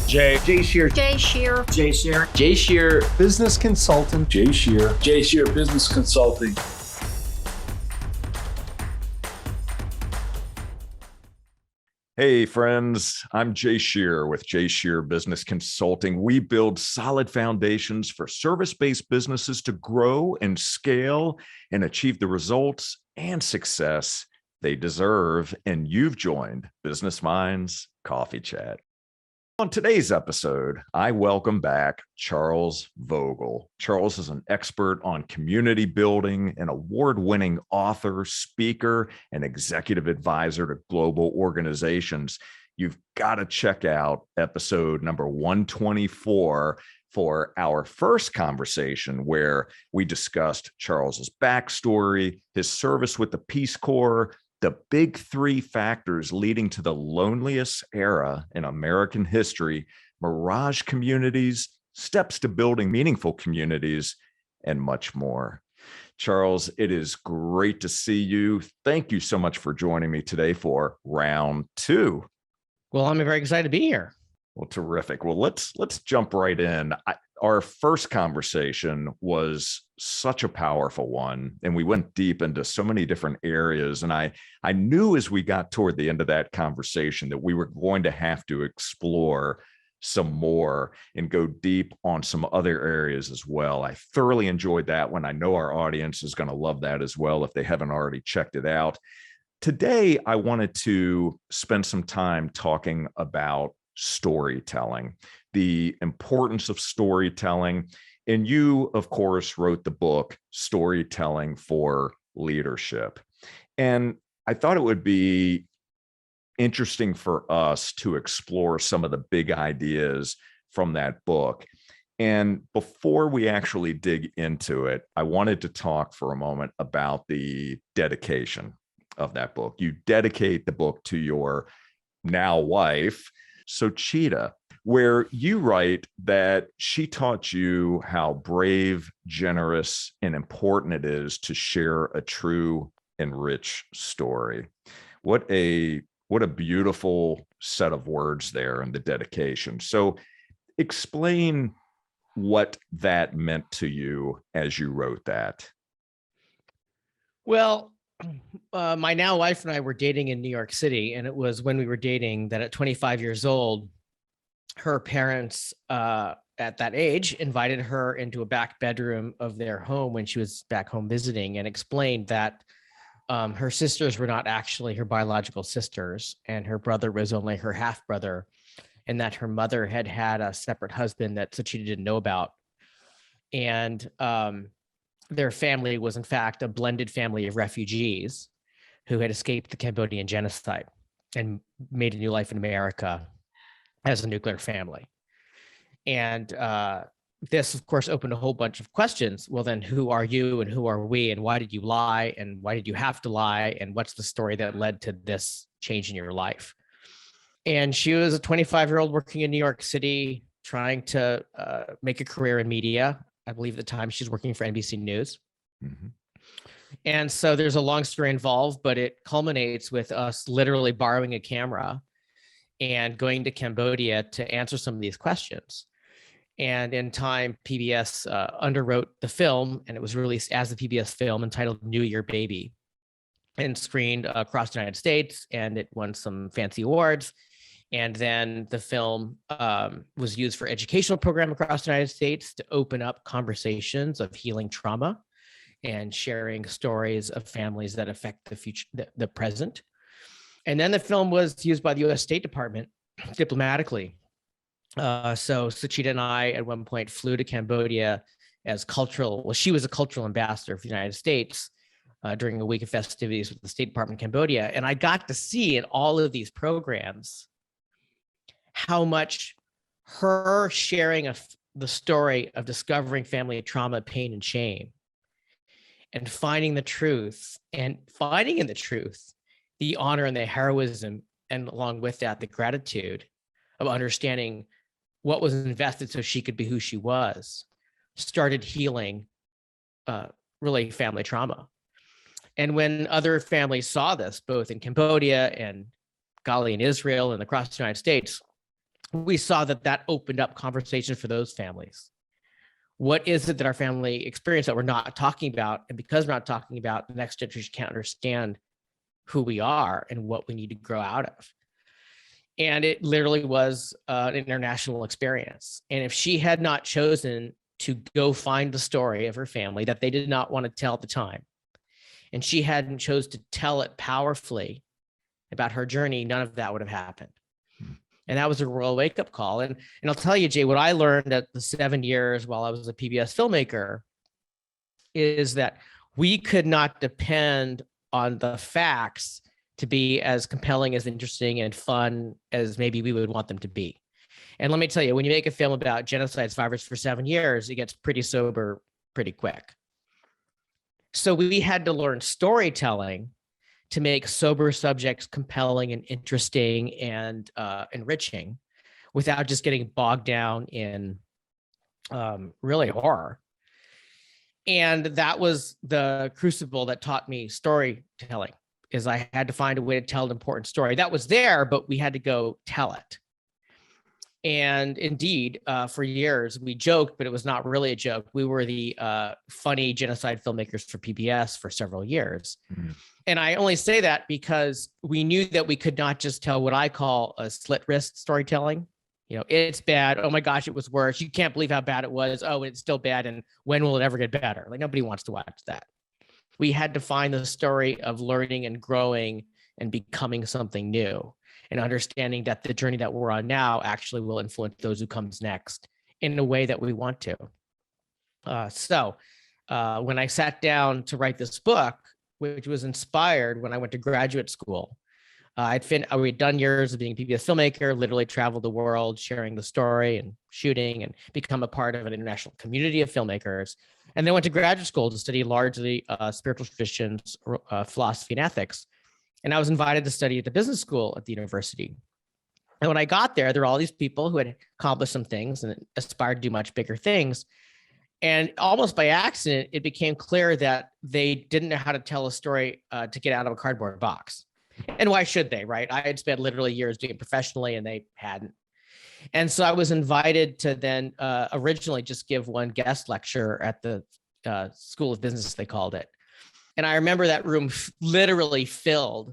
Jay Scherr. Jay Scherr. Jay Scherr. Jay Scherr, business consultant. Jay Scherr. Jay Scherr Business Consulting. Hey friends, I'm Jay Scherr with Jay Scherr Business Consulting. We build solid foundations for service-based businesses to grow and scale and achieve the results and success they deserve. And you've joined Business Minds Coffee Chat. On today's episode, I welcome back Charles Vogl. Charles is an expert on community building, an award-winning author, speaker, and executive advisor to global organizations. You've got to check out episode number 124 for our first conversation, where we discussed Charles's backstory, his service with the Peace Corps, the big three factors leading to the loneliest era in American history, mirage communities, steps to building meaningful communities, and much more. Charles, it is great to see you. Thank you so much for joining me today for round two. Well, I'm very excited to be here. Well, terrific. Well, let's jump right in. Our first conversation was such a powerful one, and we went deep into so many different areas. And I knew as we got toward the end of that conversation that we were going to have to explore some more and go deep on some other areas as well. I thoroughly enjoyed that one. I know our audience is going to love that as well if they haven't already checked it out. Today, I wanted to spend some time talking about storytelling, the importance of storytelling. And you, of course, wrote the book, Storytelling for Leadership. And I thought it would be interesting for us to explore some of the big ideas from that book. And before we actually dig into it, I wanted to talk for a moment about the dedication of that book. You dedicate the book to your now wife, Sochita, where you write that she taught you how brave, generous, and important it is to share a true and rich story. What a beautiful set of words there in the dedication. So explain what that meant to you as you wrote that. Well, my now wife and I were dating in New York City, and it was when we were dating that at 25 years old, her parents at that age invited her into a back bedroom of their home when she was back home visiting, and explained that her sisters were not actually her biological sisters, and her brother was only her half brother, and that her mother had had a separate husband that Sochita didn't know about. And their family was in fact a blended family of refugees who had escaped the Cambodian genocide and made a new life in America as a nuclear family. And this, of course, opened a whole bunch of questions. Well, then who are you and who are we, and why did you lie, and why did you have to lie, and what's the story that led to this change in your life? And she was a 25-year-old working in New York City, trying to make a career in media. I believe at the time she's working for NBC News. Mm-hmm. And so there's a long story involved, but it culminates with us literally borrowing a camera and going to Cambodia to answer some of these questions. And in time, PBS underwrote the film, and it was released as the PBS film entitled New Year Baby, and screened across the United States, and it won some fancy awards. And then the film was used for educational program across the United States to open up conversations of healing trauma and sharing stories of families that affect the future, the present. And then the film was used by the U.S. State Department diplomatically. So Sochita and I at one point flew to Cambodia as she was a cultural ambassador for the United States during a week of festivities with the State Department of Cambodia. And I got to see in all of these programs how much her sharing of the story of discovering family trauma, pain, and shame, and finding the truth, and finding in the truth the honor and the heroism, and along with that, the gratitude of understanding what was invested so she could be who she was, started healing really family trauma. And when other families saw this, both in Cambodia and golly in Israel and across the United States, we saw that opened up conversation for those families. What is it that our family experienced that we're not talking about? And because we're not talking about, the next generation can't understand who we are and what we need to grow out of. And it literally was an international experience. And if she had not chosen to go find the story of her family that they did not want to tell at the time, and she hadn't chose to tell it powerfully about her journey, none of that would have happened. And that was a real wake-up call. And I'll tell you, Jay, what I learned at the 7 years while I was a PBS filmmaker is that we could not depend on the facts to be as compelling, as interesting, and fun as maybe we would want them to be. And let me tell you, when you make a film about genocide survivors for 7 years, it gets pretty sober pretty quick. So we had to learn storytelling to make sober subjects compelling and interesting and enriching without just getting bogged down in really horror. And that was the crucible that taught me storytelling, is I had to find a way to tell an important story. That was there, but we had to go tell it. And indeed, for years, we joked, but it was not really a joke. We were the funny genocide filmmakers for PBS for several years. Mm-hmm. And I only say that because we knew that we could not just tell what I call a slit wrist storytelling. You know, it's bad. Oh my gosh, it was worse. You can't believe how bad it was. Oh, it's still bad. And when will it ever get better? Like, nobody wants to watch that. We had to find the story of learning and growing and becoming something new, and understanding that the journey that we're on now actually will influence those who comes next in a way that we want to. So when I sat down to write this book, which was inspired when I went to graduate school, we'd done years of being a PBS filmmaker, literally traveled the world, sharing the story and shooting, and become a part of an international community of filmmakers. And then went to graduate school to study largely spiritual traditions, philosophy, and ethics. And I was invited to study at the business school at the university. And when I got there were all these people who had accomplished some things and aspired to do much bigger things. And almost by accident, it became clear that they didn't know how to tell a story to get out of a cardboard box. And why should they, right? I had spent literally years doing it professionally, and they hadn't. And so I was invited to then originally just give one guest lecture at the School of Business, they called it. And I remember that room literally filled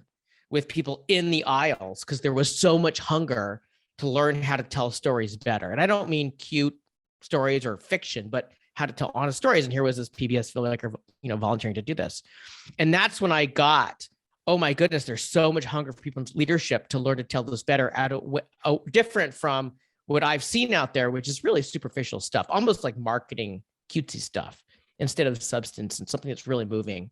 with people in the aisles because there was so much hunger to learn how to tell stories better. And I don't mean cute stories or fiction, but how to tell honest stories. And here was this PBS filmmaker, volunteering to do this. And that's when I got, oh my goodness, there's so much hunger for people's leadership to learn to tell this better, different from what I've seen out there, which is really superficial stuff, almost like marketing cutesy stuff instead of substance and something that's really moving.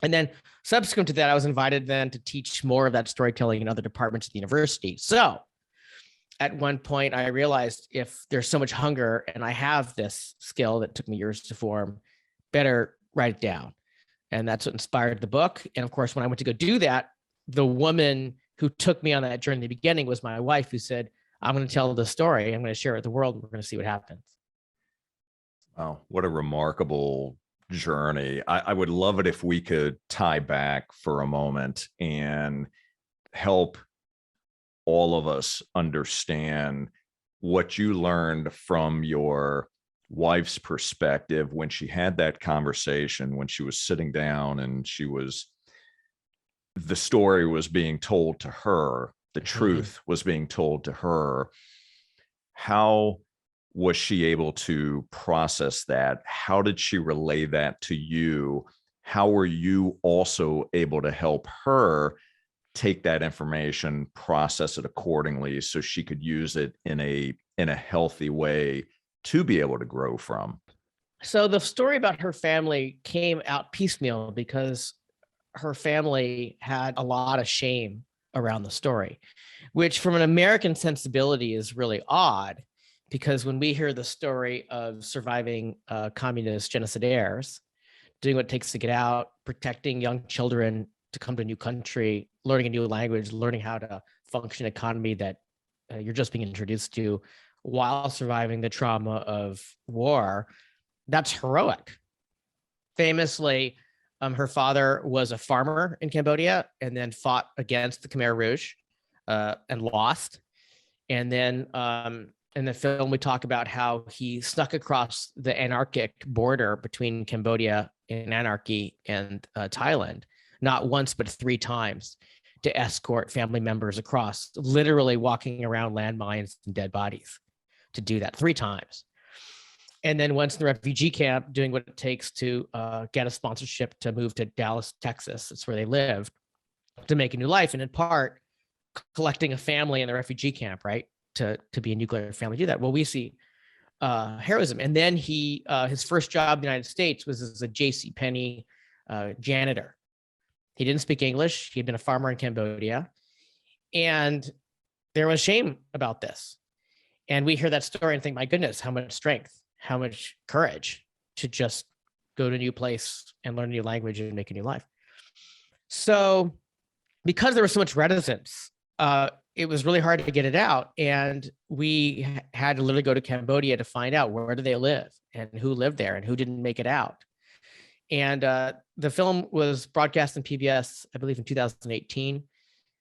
And then subsequent to that, I was invited then to teach more of that storytelling in other departments at the university. So at one point, I realized if there's so much hunger and I have this skill that took me years to form, better write it down. And that's what inspired the book. And of course, when I went to go do that, the woman who took me on that journey in the beginning was my wife, who said, I'm going to tell the story. I'm going to share it with the world. We're going to see what happens. Wow, what a remarkable journey. I would love it if we could tie back for a moment and help all of us understand what you learned from your wife's perspective when she had that conversation, when she was sitting down and the story was being told to her, the truth was being told to her. How was she able to process that? How did she relay that to you? How were you also able to help her take that information, process it accordingly so she could use it in a healthy way to be able to grow from? So the story about her family came out piecemeal because her family had a lot of shame around the story, which from an American sensibility is really odd, because when we hear the story of surviving communist genocidaires, doing what it takes to get out, protecting young children to come to a new country, learning a new language, learning how to function in an economy that you're just being introduced to while surviving the trauma of war, that's heroic. Famously, her father was a farmer in Cambodia and then fought against the Khmer Rouge and lost. And then in the film, we talk about how he snuck across the anarchic border between Cambodia and anarchy and Thailand, not once, but 3 times, to escort family members across, literally walking around landmines and dead bodies to do that 3 times. And then once in the refugee camp, doing what it takes to get a sponsorship to move to Dallas, Texas. That's where they lived, to make a new life. And in part, collecting a family in the refugee camp, right? To be a nuclear family, do that. Well, we see heroism. And then his first job in the United States was as a J.C. Penney janitor. He didn't speak English. He had been a farmer in Cambodia. And there was shame about this. And we hear that story and think, my goodness, how much strength, how much courage to just go to a new place and learn a new language and make a new life. So because there was so much reticence, it was really hard to get it out. And we had to literally go to Cambodia to find out where do they live and who lived there and who didn't make it out. And the film was broadcast on PBS, I believe, in 2018.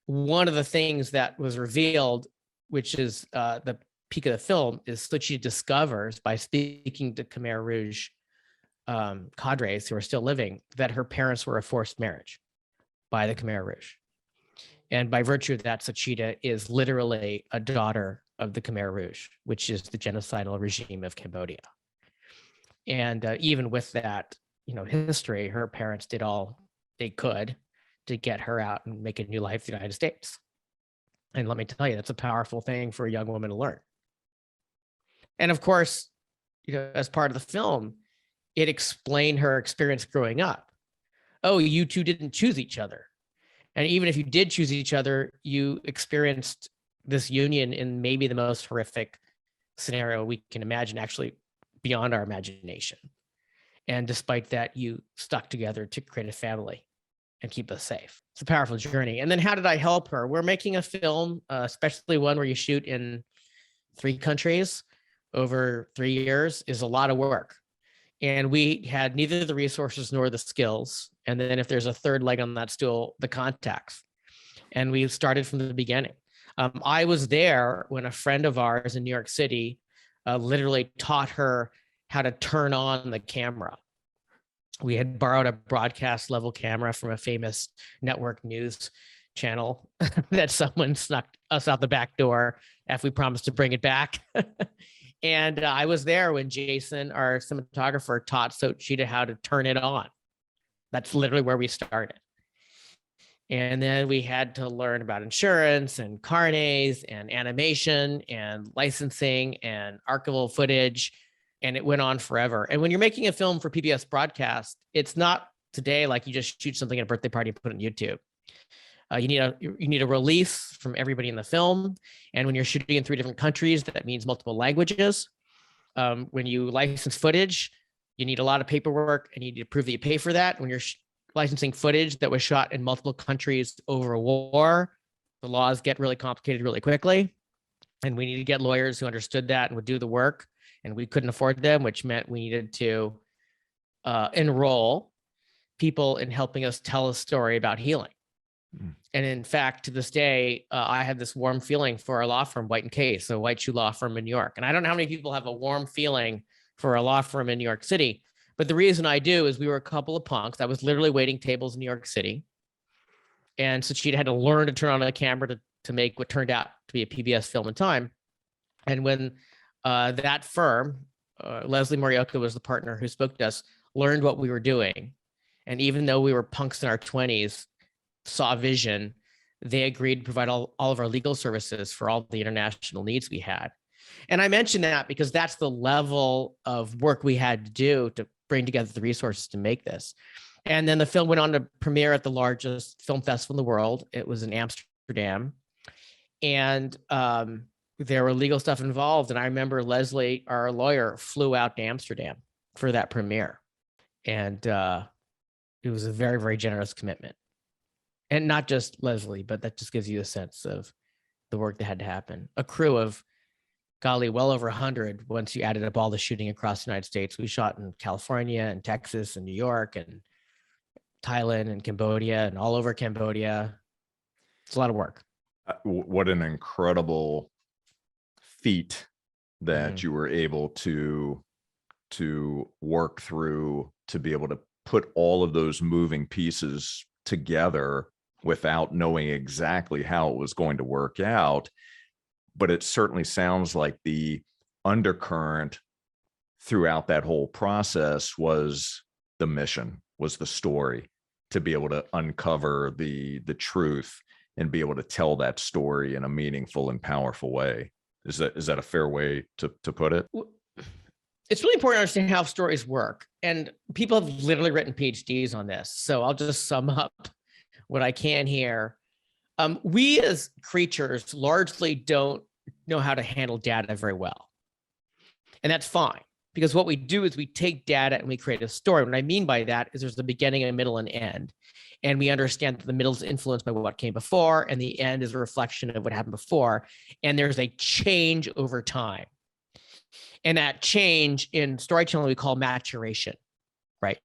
One of the things that was revealed, which is the peak of the film, is Suchi discovers by speaking to Khmer Rouge cadres who are still living that her parents were a forced marriage by the Khmer Rouge. And by virtue of that, Suchita is literally a daughter of the Khmer Rouge, which is the genocidal regime of Cambodia. And even with that, history, her parents did all they could to get her out and make a new life in the United States. And let me tell you, that's a powerful thing for a young woman to learn. And of course, as part of the film, it explained her experience growing up. Oh, you two didn't choose each other. And even if you did choose each other, you experienced this union in maybe the most horrific scenario we can imagine, actually beyond our imagination. And despite that, you stuck together to create a family and keep us safe. It's a powerful journey. And then how did I help her? We're making a film, especially one where you shoot in 3 countries over 3 years, is a lot of work. And we had neither the resources nor the skills. And then if there's a third leg on that stool, the contacts. And we started from the beginning. I was there when a friend of ours in New York City literally taught her how to turn on the camera. We had borrowed a broadcast level camera from a famous network news channel that someone snuck us out the back door after we promised to bring it back. And I was there when Jason, our cinematographer, taught Sochita how to turn it on. That's literally where we started. And then we had to learn about insurance and carnets and animation and licensing and archival footage. And it went on forever. And when you're making a film for PBS broadcast, it's not today like you just shoot something at a birthday party and put it on YouTube. You need a release from everybody in the film. And when you're shooting in 3 different countries, that means multiple languages. When you license footage, you need a lot of paperwork and you need to prove that you pay for that. When you're licensing footage that was shot in multiple countries over a war, the laws get really complicated really quickly. And we need to get lawyers who understood that and would do the work. And we couldn't afford them, which meant we needed to enroll people in helping us tell a story about healing. And in fact, to this day, I have this warm feeling for our law firm, White & Case, a white shoe law firm in New York. And I don't know how many people have a warm feeling for a law firm in New York City. But the reason I do is we were a couple of punks. I was literally waiting tables in New York City. And so she had to learn to turn on a camera to make what turned out to be a PBS film in time. And when that firm, Leslie Morioka was the partner who spoke to us, learned what we were doing. And even though we were punks in our 20s, saw vision, they agreed to provide all of our legal services for all the international needs we had. And I mention that because that's the level of work we had to do to bring together the resources to make this. And then the film went on to premiere at the largest film festival in the world. It was in Amsterdam. And there were legal stuff involved. And I remember Leslie, our lawyer, flew out to Amsterdam for that premiere. And it was a very, very generous commitment. And not just Leslie, but that just gives you a sense of the work that had to happen. A crew of, golly, well over 100 once you added up all the shooting across the United States. We shot in California and Texas and New York and Thailand and Cambodia and all over Cambodia. It's a lot of work. What an incredible feat that Mhm. you were able to work through to be able to put all of those moving pieces together without knowing exactly how it was going to work out. But it certainly sounds like the undercurrent throughout that whole process was the mission, was the story, to be able to uncover the truth and be able to tell that story in a meaningful and powerful way. Is that a fair way to put it? W- It's really important to understand how stories work. And people have literally written PhDs on this. So I'll just sum up what I can here. We as creatures largely don't know how to handle data very well. And that's fine, because what we do is we take data and we create a story. What I mean by that is there's the beginning, a middle, and end. And we understand that the middle is influenced by what came before, and the end is a reflection of what happened before. And there's a change over time. And that change in storytelling we call maturation, right?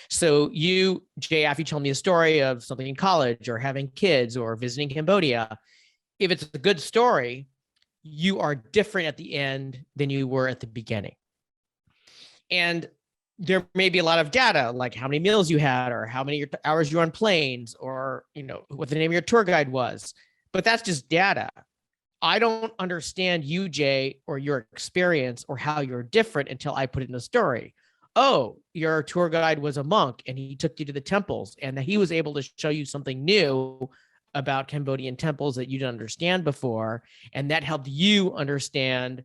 So you, Jay, after you tell me a story of something in college or having kids or visiting Cambodia, if it's a good story, you are different at the end than you were at the beginning. And there may be a lot of data, like how many meals you had or how many hours you were on planes or, what the name of your tour guide was. But that's just data. I don't understand you, Jay, or your experience or how you're different until I put it in a story. Oh, your tour guide was a monk and he took you to the temples and that he was able to show you something new about Cambodian temples that you didn't understand before. And that helped you understand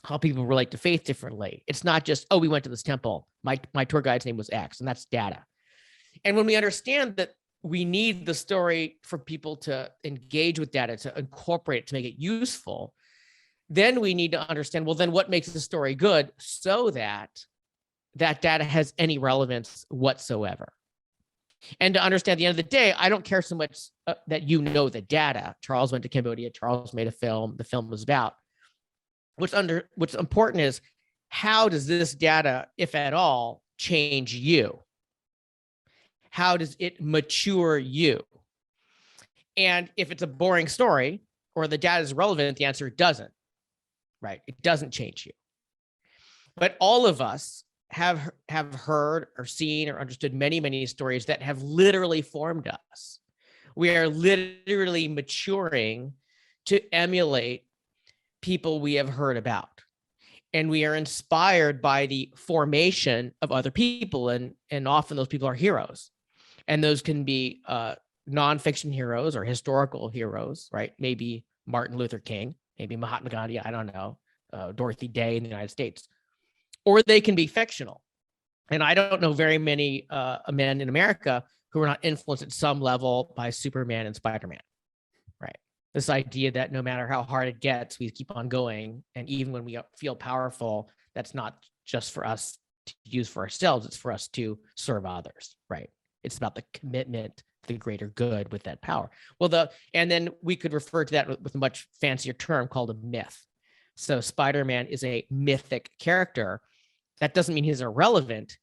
how people relate to faith differently. It's not just, oh, we went to this temple. My tour guide's name was X, and that's data. And when we understand that we need the story for people to engage with data, to incorporate it, to make it useful, then we need to understand, well, then what makes the story good so that that data has any relevance whatsoever. And to understand at the end of the day, I don't care so much that you know the data. Charles went to Cambodia. Charles made a film. The film was about. What's important is, how does this data, if at all, change you? How does it mature you? And if it's a boring story or the data is relevant, the answer doesn't, right? It doesn't change you. But all of us have heard or seen or understood many, many stories that have literally formed us. We are literally maturing to emulate people we have heard about. And we are inspired by the formation of other people. And often those people are heroes. And those can be nonfiction heroes or historical heroes, right? Maybe Martin Luther King, maybe Mahatma Gandhi, I don't know, Dorothy Day in the United States. Or they can be fictional. And I don't know very many men in America who are not influenced at some level by Superman and Spider-Man, right? This idea that no matter how hard it gets, we keep on going. And even when we feel powerful, that's not just for us to use for ourselves, it's for us to serve others, right? It's about the commitment to the greater good with that power. And then we could refer to that with a much fancier term called a myth. So Spider-Man is a mythic character. That doesn't mean he's irrelevant.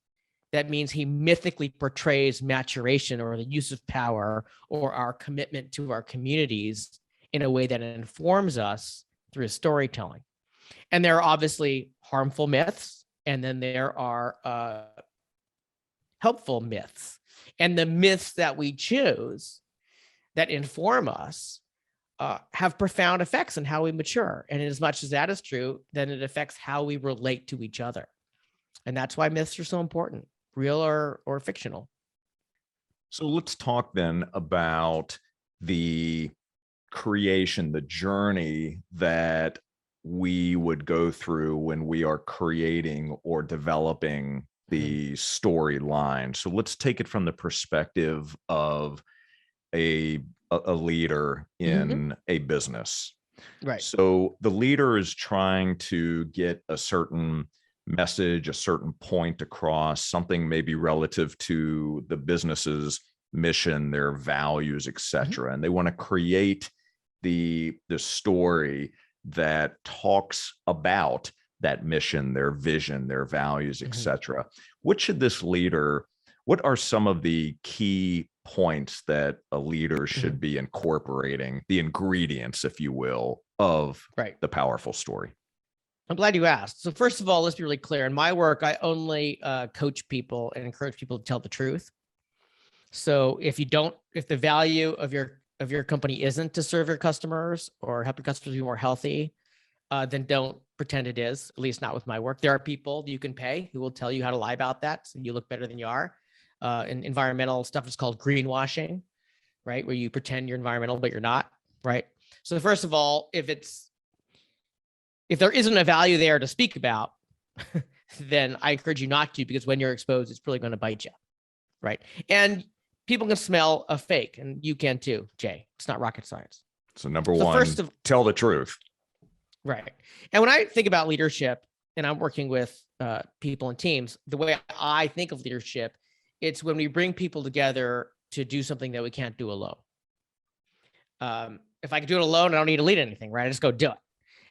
That means he mythically portrays maturation or the use of power or our commitment to our communities in a way that informs us through storytelling. And there are obviously harmful myths, and then there are helpful myths. And the myths that we choose that inform us have profound effects on how we mature. And as much as that is true, then it affects how we relate to each other. And that's why myths are so important, real or fictional. So let's talk then about the creation, the journey that we would go through when we are creating or developing the storyline. So let's take it from the perspective of a leader in a business. Right. So the leader is trying to get a certain message, a certain point across, something maybe relative to the business's mission, their values, etc. And they want to create the story that talks about that mission, their vision, their values, etc. What are some of the key points that a leader should be incorporating, the ingredients, if you will, of the powerful story? I'm glad you asked. So first of all, let's be really clear. In my work, I only coach people and encourage people to tell the truth. So if the value of your company isn't to serve your customers or help your customers be more healthy, then don't pretend it is, at least not with my work. There are people that you can pay who will tell you how to lie about that, so you look better than you are. In environmental stuff, it's called greenwashing, right? Where you pretend you're environmental, but you're not, right? So first of all, if there isn't a value there to speak about, then I encourage you not to, because when you're exposed, it's really going to bite you, right? And people can smell a fake, and you can too, Jay. It's not rocket science. So number one, tell the truth. Right. And when I think about leadership, and I'm working with people and teams, the way I think of leadership, it's when we bring people together to do something that we can't do alone. If I could do it alone, I don't need to lead anything, right? I just go do it.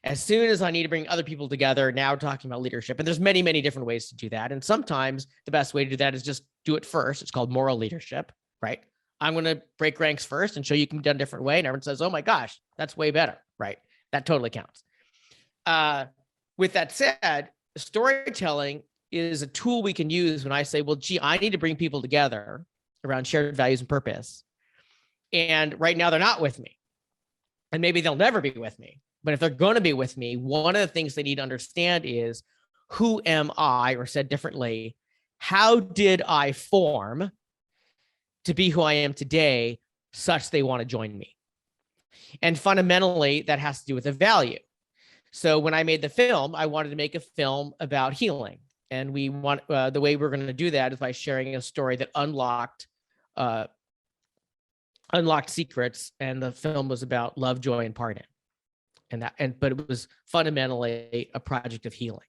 As soon as I need to bring other people together, now talking about leadership, and there's many, many different ways to do that. And sometimes the best way to do that is just do it first. It's called moral leadership, right? I'm going to break ranks first and show you can be done a different way. And everyone says, oh my gosh, that's way better, right? That totally counts. With that said, storytelling is a tool we can use when I say, well, gee, I need to bring people together around shared values and purpose. And right now they're not with me. And maybe they'll never be with me. But if they're going to be with me, one of the things they need to understand is, who am I? Or said differently, how did I form to be who I am today such they want to join me? And fundamentally, that has to do with a value. So when I made the film, I wanted to make a film about healing. And we want the way we're going to do that is by sharing a story that unlocked secrets. And the film was about love, joy, and pardon. But it was fundamentally a project of healing.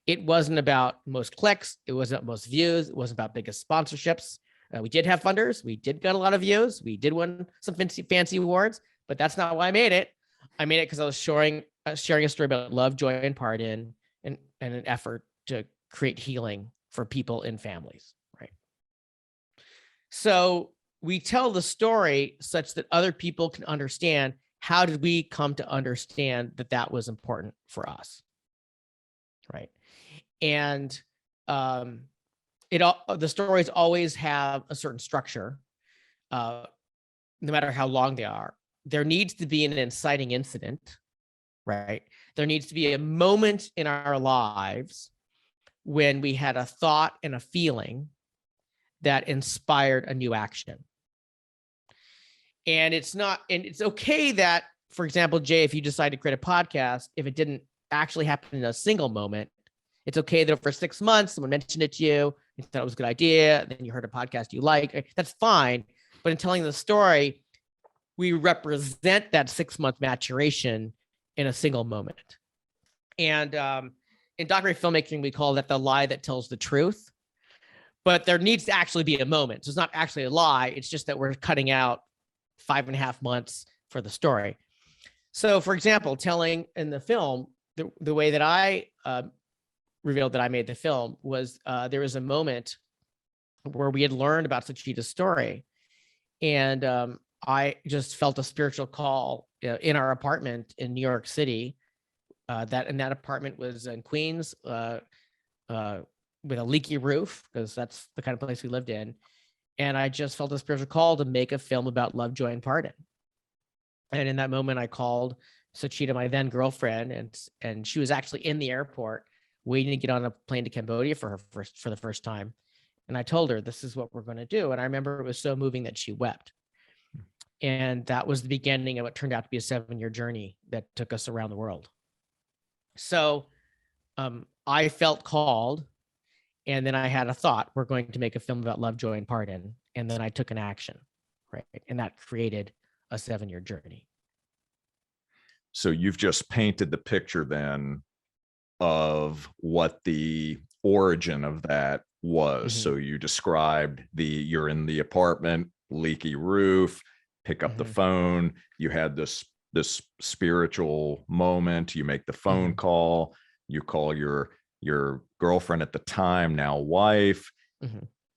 It wasn't about most clicks. It wasn't about most views. It wasn't about biggest sponsorships. We did have funders. We did get a lot of views. We did win some fancy awards, but that's not why I made it. I made it because I was sharing a story about love, joy, and pardon, and an effort to create healing for people and families, right? So we tell the story such that other people can understand, how did we come to understand that that was important for us, right? And the stories always have a certain structure, no matter how long they are. There needs to be an inciting incident, right? There needs to be a moment in our lives when we had a thought and a feeling that inspired a new action. And it's okay that, for example, Jay, if you decide to create a podcast, if it didn't actually happen in a single moment, it's okay that for 6 months, someone mentioned it to you, you thought it was a good idea, then you heard a podcast you like, that's fine. But in telling the story, we represent that 6-month maturation in a single moment. And in documentary filmmaking, we call that the lie that tells the truth. But there needs to actually be a moment. So it's not actually a lie. It's just that we're cutting out 5.5 months for the story. So, for example, telling in the film, the way that I revealed that I made the film was there was a moment where we had learned about Suchita's story. And I just felt a spiritual call in our apartment in New York City. That apartment was in Queens with a leaky roof, because that's the kind of place we lived in. And I just felt a spiritual call to make a film about love, joy, and pardon. And in that moment, I called Suchita, my then girlfriend, and she was actually in the airport waiting to get on a plane to Cambodia for the first time. And I told her, this is what we're going to do. And I remember it was so moving that she wept. And that was the beginning of what turned out to be a 7-year journey that took us around the world. So I felt called. And then I had a thought, we're going to make a film about love, joy, and pardon. And then I took an action, right? And that created a 7-year journey. So you've just painted the picture then of what the origin of that was. Mm-hmm. So you described you're in the apartment, leaky roof, pick up the phone. You had this spiritual moment. You make the phone call. You call your girlfriend at the time, now wife.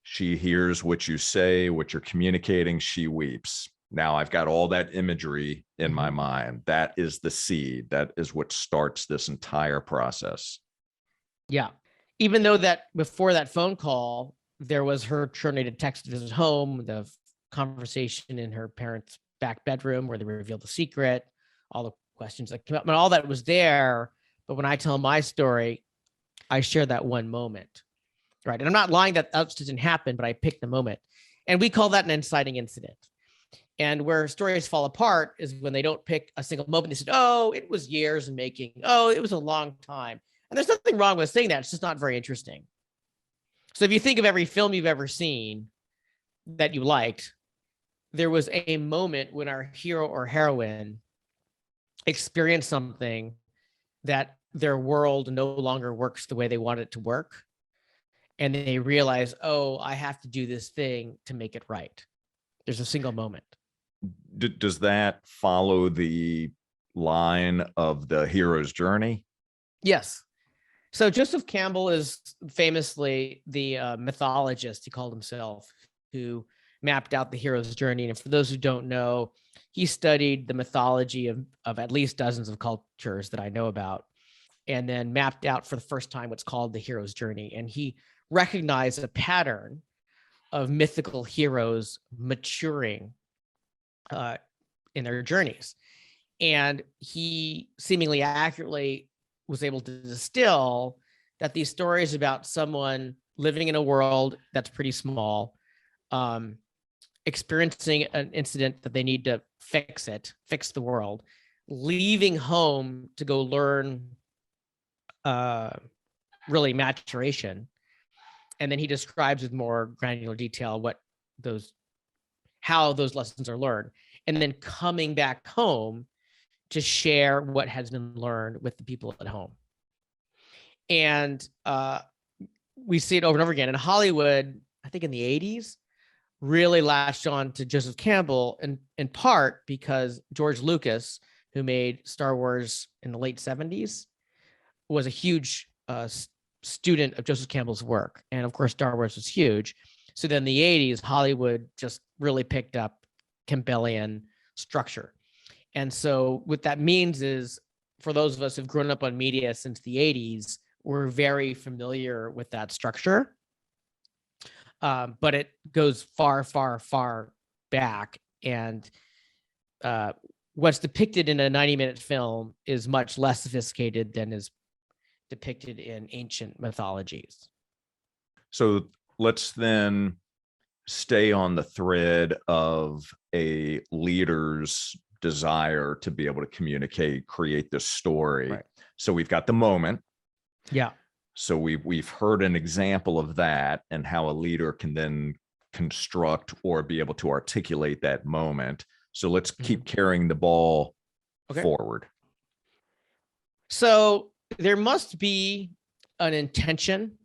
She hears what you say, what you're communicating, she weeps. Now I've got all that imagery in my mind. That is the seed. That is what starts this entire process. Yeah. Even though that before that phone call, there was her terminated text visit home, the conversation in her parents' back bedroom where they revealed the secret, all the questions that came up, and all that was there. But when I tell my story, I share that one moment, right? And I'm not lying that else didn't happen, but I picked the moment. And we call that an inciting incident. And where stories fall apart is when they don't pick a single moment. They said, oh, it was years in making. Oh, it was a long time. And there's nothing wrong with saying that. It's just not very interesting. So if you think of every film you've ever seen that you liked, there was a moment when our hero or heroine experienced something that their world no longer works the way they want it to work. And they realize, oh, I have to do this thing to make it right. There's a single moment. Does that follow the line of the hero's journey? Yes. So Joseph Campbell is famously the mythologist, he called himself, who mapped out the hero's journey. And for those who don't know, he studied the mythology of at least dozens of cultures that I know about, and then mapped out for the first time what's called the hero's journey. And he recognized a pattern of mythical heroes maturing in their journeys. And he seemingly accurately was able to distill that these stories about someone living in a world that's pretty small, experiencing an incident that they need to fix the world, leaving home to go learn really maturation. And then he describes with more granular detail how those lessons are learned, and then coming back home to share what has been learned with the people at home. And we see it over and over again in Hollywood. I think in the 80s, really latched on to Joseph Campbell in part because George Lucas, who made Star Wars in the late 70s, was a huge student of Joseph Campbell's work. And of course, Star Wars was huge. So then in the 80s, Hollywood just really picked up Campbellian structure. And so what that means is, for those of us who've grown up on media since the 80s, we're very familiar with that structure. But it goes far, far, far back. And what's depicted in a 90-minute film is much less sophisticated than is depicted in ancient mythologies. So let's then stay on the thread of a leader's desire to be able to communicate, create this story. Right. So we've got the moment. Yeah. So we've heard an example of that and how a leader can then construct or be able to articulate that moment. So let's keep carrying the ball forward. So there must be an intention.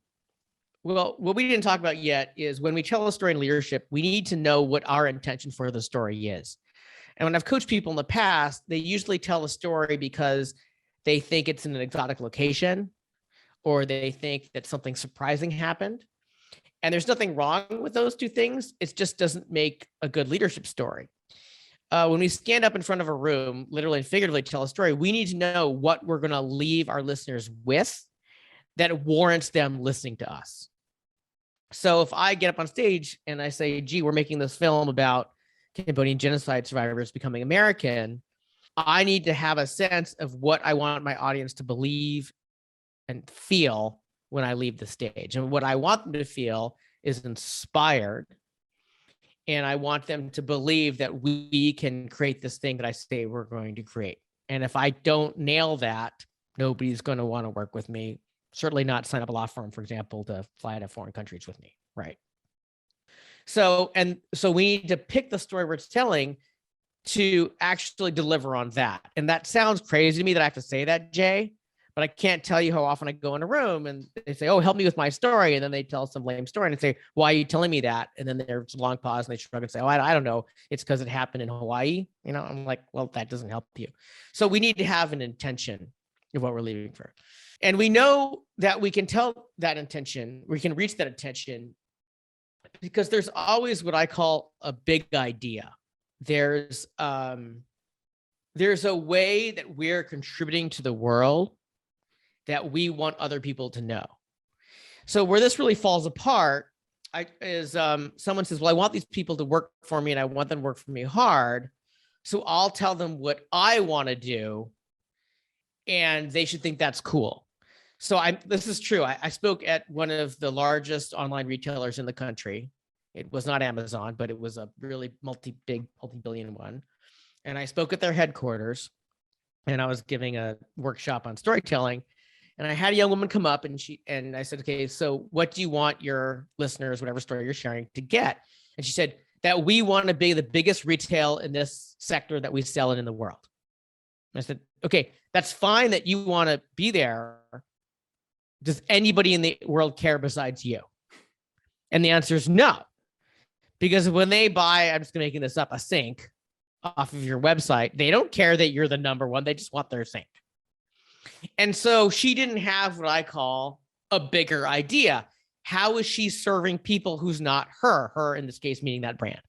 Well, what we didn't talk about yet is when we tell a story in leadership, we need to know what our intention for the story is. And when I've coached people in the past, they usually tell a story because they think it's in an exotic location, or they think that something surprising happened. And there's nothing wrong with those two things. It just doesn't make a good leadership story. When we stand up in front of a room, literally and figuratively tell a story, we need to know what we're going to leave our listeners with that warrants them listening to us. So if I get up on stage and I say, gee, we're making this film about Cambodian genocide survivors becoming American, I need to have a sense of what I want my audience to believe and feel when I leave the stage. And what I want them to feel is inspired. And I want them to believe that we can create this thing that I say we're going to create. And if I don't nail that, nobody's going to want to work with me. Certainly not sign up a law firm, for example, to fly to foreign countries with me. Right. So we need to pick the story we're telling to actually deliver on that. And that sounds crazy to me that I have to say that, Jay, but I can't tell you how often I go in a room and they say, oh, help me with my story. And then they tell some lame story and I say, why are you telling me that? And then there's a long pause and they shrug and say, oh, I don't know. It's because it happened in Hawaii. You know, I'm like, well, that doesn't help you. So we need to have an intention of what we're leaving for. And we know that we can tell that intention, we can reach that intention because there's always what I call a big idea. There's a way that we're contributing to the world that we want other people to know. So where this really falls apart is someone says, well, I want these people to work for me and I want them to work for me hard. So I'll tell them what I want to do and they should think that's cool. So this is true. I spoke at one of the largest online retailers in the country. It was not Amazon, but it was a really multi-billion one. And I spoke at their headquarters and I was giving a workshop on storytelling. And I had a young woman come up and I said, okay, so what do you want your listeners, whatever story you're sharing, to get? And she said that we want to be the biggest retail in this sector that we sell it in the world. And I said, okay, that's fine that you want to be there. Does anybody in the world care besides you? And the answer is no. Because when they buy, I'm just making this up, a sink off of your website, they don't care that you're the number one. They just want their sink. And so she didn't have what I call a bigger idea. How is she serving people who's not her in this case, meaning that brand?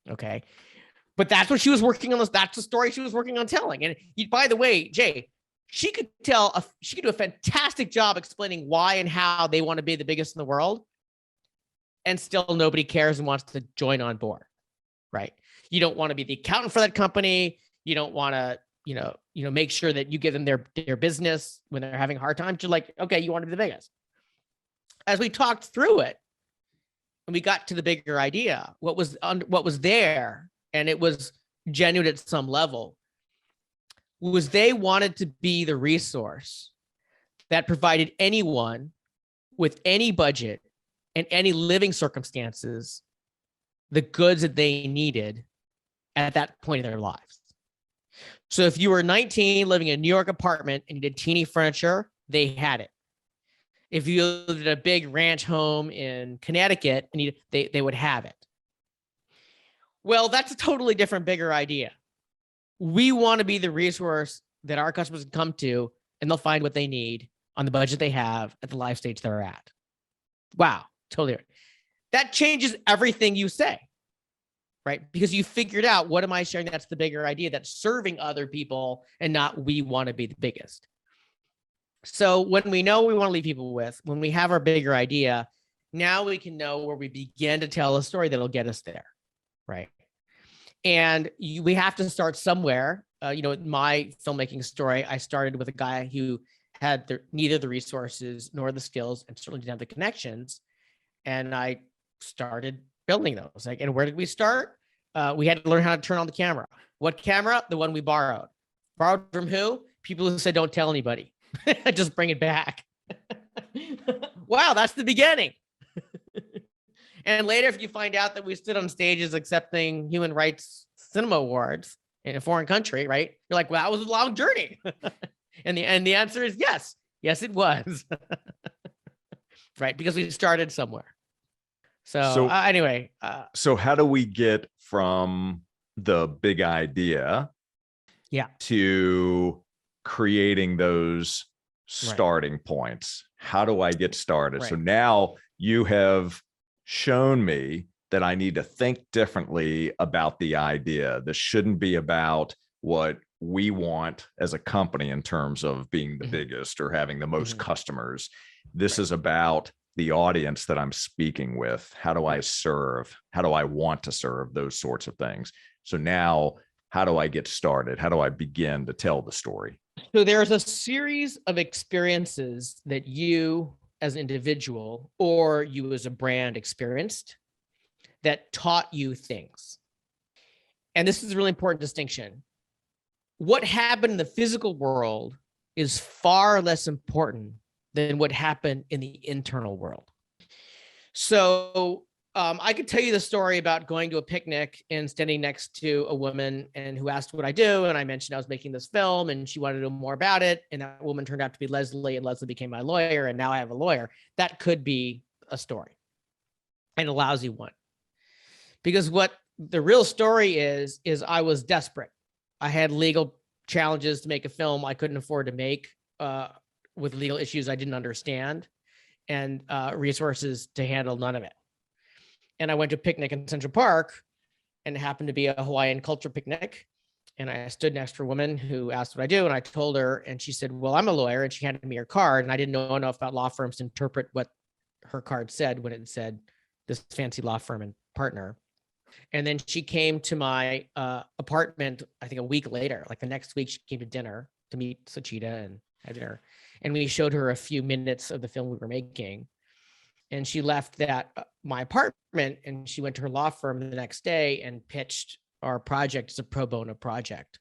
Okay. But that's what she was working on. That's the story she was working on telling. And by the way, Jay, she could do a fantastic job explaining why and how they want to be the biggest in the world. And still nobody cares and wants to join on board, right? You don't want to be the accountant for that company. You don't want to, make sure that you give them their business when they're having a hard time. You're like, okay, you want to be the biggest. As we talked through it, and we got to the bigger idea, what was there, and it was genuine at some level, was they wanted to be the resource that provided anyone with any budget and any living circumstances the goods that they needed at that point in their lives. So if you were 19 living in a New York apartment and you did teeny furniture, they had it. If you lived in a big ranch home in Connecticut, and they would have it. Well, that's a totally different, bigger idea. We want to be the resource that our customers can come to, and they'll find what they need on the budget they have at the life stage they're at. Wow, totally. That changes everything you say, right? Because you figured out, what am I sharing? That's the bigger idea, that's serving other people and not we want to be the biggest. So when we know what we want to leave people with, when we have our bigger idea, now we can know where we begin to tell a story that'll get us there, right? And we have to start somewhere. My filmmaking story, I started with a guy who had neither the resources nor the skills and certainly didn't have the connections. And I started building those. And where did we start? We had to learn how to turn on the camera. What camera? The one we borrowed. Borrowed from who? People who said, don't tell anybody. Just bring it back. Wow, that's the beginning. And later, if you find out that we stood on stages accepting human rights cinema awards in a foreign country, right? You're like, well, that was a long journey. and the answer is yes. Yes, it was. Right? Because we started somewhere. So anyway. So how do we get from the big idea to creating those starting points? How do I get started? Right. So now you have shown me that I need to think differently about the idea. This shouldn't be about what we want as a company in terms of being the biggest or having the most customers. This is about the audience that I'm speaking with. How do I serve? How do I want to serve? Those sorts of things. So now, how do I get started? How do I begin to tell the story? So there's a series of experiences that you as an individual or you as a brand experienced that taught you things. And this is a really important distinction. What happened in the physical world is far less important than what happened in the internal world. So I could tell you the story about going to a picnic and standing next to a woman and who asked what I do. And I mentioned I was making this film and she wanted to know more about it. And that woman turned out to be Leslie, and Leslie became my lawyer. And now I have a lawyer. That could be a story, and a lousy one. Because what the real story is I was desperate. I had legal challenges to make a film I couldn't afford to make with legal issues I didn't understand, and resources to handle none of it. And I went to a picnic in Central Park, and it happened to be a Hawaiian culture picnic. And I stood next to a woman who asked what I do. And I told her, and she said, well, I'm a lawyer. And she handed me her card. And I didn't know enough about law firms to interpret what her card said when it said this fancy law firm and partner. And then she came to my apartment, I think a week later, like the next week, she came to dinner to meet Sachita and have dinner. And we showed her a few minutes of the film we were making. And she left my apartment, and she went to her law firm the next day and pitched our project as a pro bono project.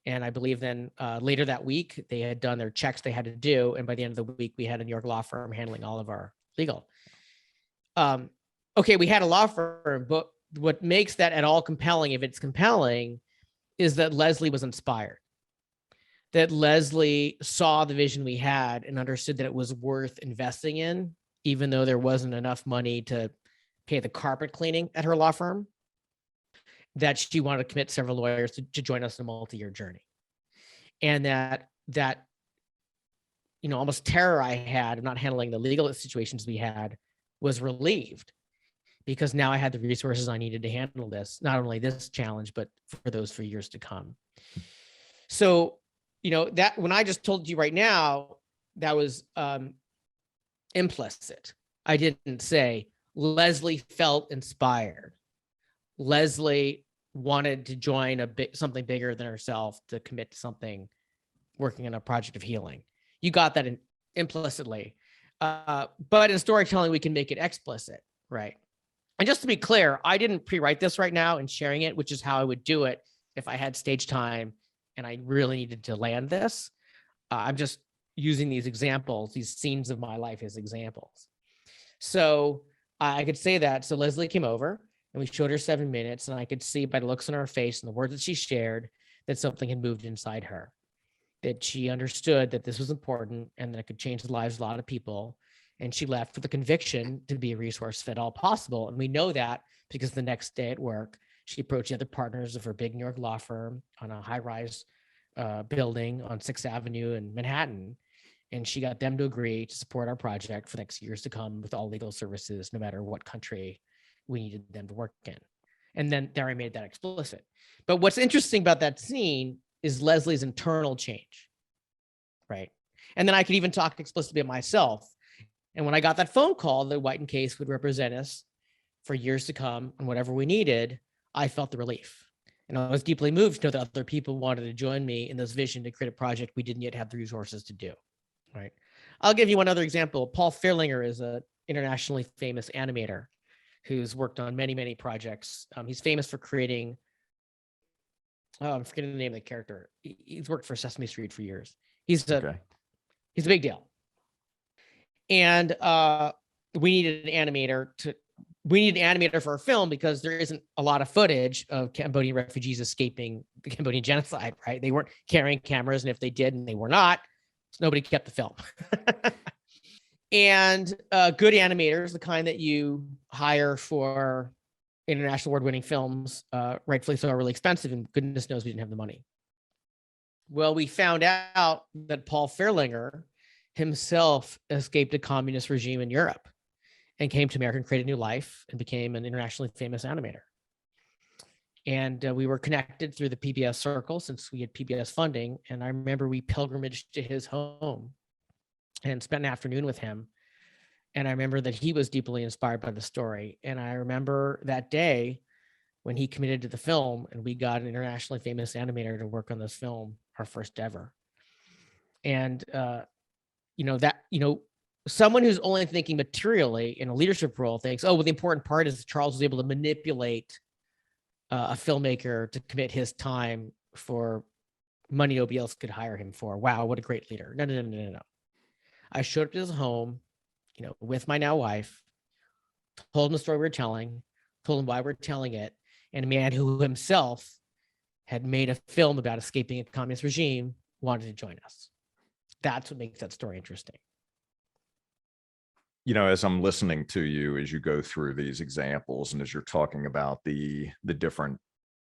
And I believe then later that week, they had done their checks they had to do. And by the end of the week, we had a New York law firm handling all of our legal. Okay, we had a law firm, but what makes that at all compelling, if it's compelling, is that Leslie was inspired. That Leslie saw the vision we had and understood that it was worth investing in, even though there wasn't enough money to pay the carpet cleaning at her law firm, that she wanted to commit several lawyers to join us in a multi-year journey. And that almost terror I had of not handling the legal situations we had was relieved, because now I had the resources I needed to handle this, not only this challenge, but for years to come. So, that when I just told you right now, that was implicit. I didn't say Leslie felt inspired. Leslie wanted to join something bigger than herself, to commit to something, working on a project of healing. You got that implicitly. But in storytelling, we can make it explicit, right? And just to be clear, I didn't pre-write this right now and sharing it, which is how I would do it if I had stage time and I really needed to land this. I'm just using these examples, these scenes of my life as examples. So I could say that. So Leslie came over and we showed her 7 minutes, and I could see by the looks on her face and the words that she shared that something had moved inside her, that she understood that this was important and that it could change the lives of a lot of people. And she left with the conviction to be a resource if at all possible. And we know that because the next day at work, she approached the other partners of her big New York law firm on a high-rise building on 6th Avenue in Manhattan. And she got them to agree to support our project for the next years to come with all legal services, no matter what country we needed them to work in. And then there I made that explicit. But what's interesting about that scene is Leslie's internal change, right? And then I could even talk explicitly about myself. And when I got that phone call that White and Case would represent us for years to come and whatever we needed, I felt the relief. And I was deeply moved to know that other people wanted to join me in this vision to create a project we didn't yet have the resources to do, right? I'll give you one other example. Paul Fairlinger is an internationally famous animator who's worked on many, many projects. He's famous for creating, I'm forgetting the name of the character. He's worked for Sesame Street for years. He's a big deal. And we needed an animator for a film because there isn't a lot of footage of Cambodian refugees escaping the Cambodian genocide, right? They weren't carrying cameras, and if they did and they were not, nobody kept the film. And good animators, the kind that you hire for international award-winning films, rightfully so, are really expensive, and goodness knows we didn't have the money. Well, we found out that Paul Fairlinger himself escaped a communist regime in Europe and came to America and created a new life and became an internationally famous animator. And we were connected through the PBS circle since we had PBS funding. And I remember we pilgrimaged to his home and spent an afternoon with him. And I remember that he was deeply inspired by the story. And I remember that day when he committed to the film and we got an internationally famous animator to work on this film, our first ever. And, someone who's only thinking materially in a leadership role thinks, oh, well, the important part is Charles was able to manipulate a filmmaker to commit his time for money nobody else could hire him for. Wow, what a great leader. No. I showed up to his home, with my now wife, told him the story we were telling, told him why we're telling it, and a man who himself had made a film about escaping a communist regime wanted to join us. That's what makes that story interesting. As I'm listening to you, as you go through these examples and as you're talking about the different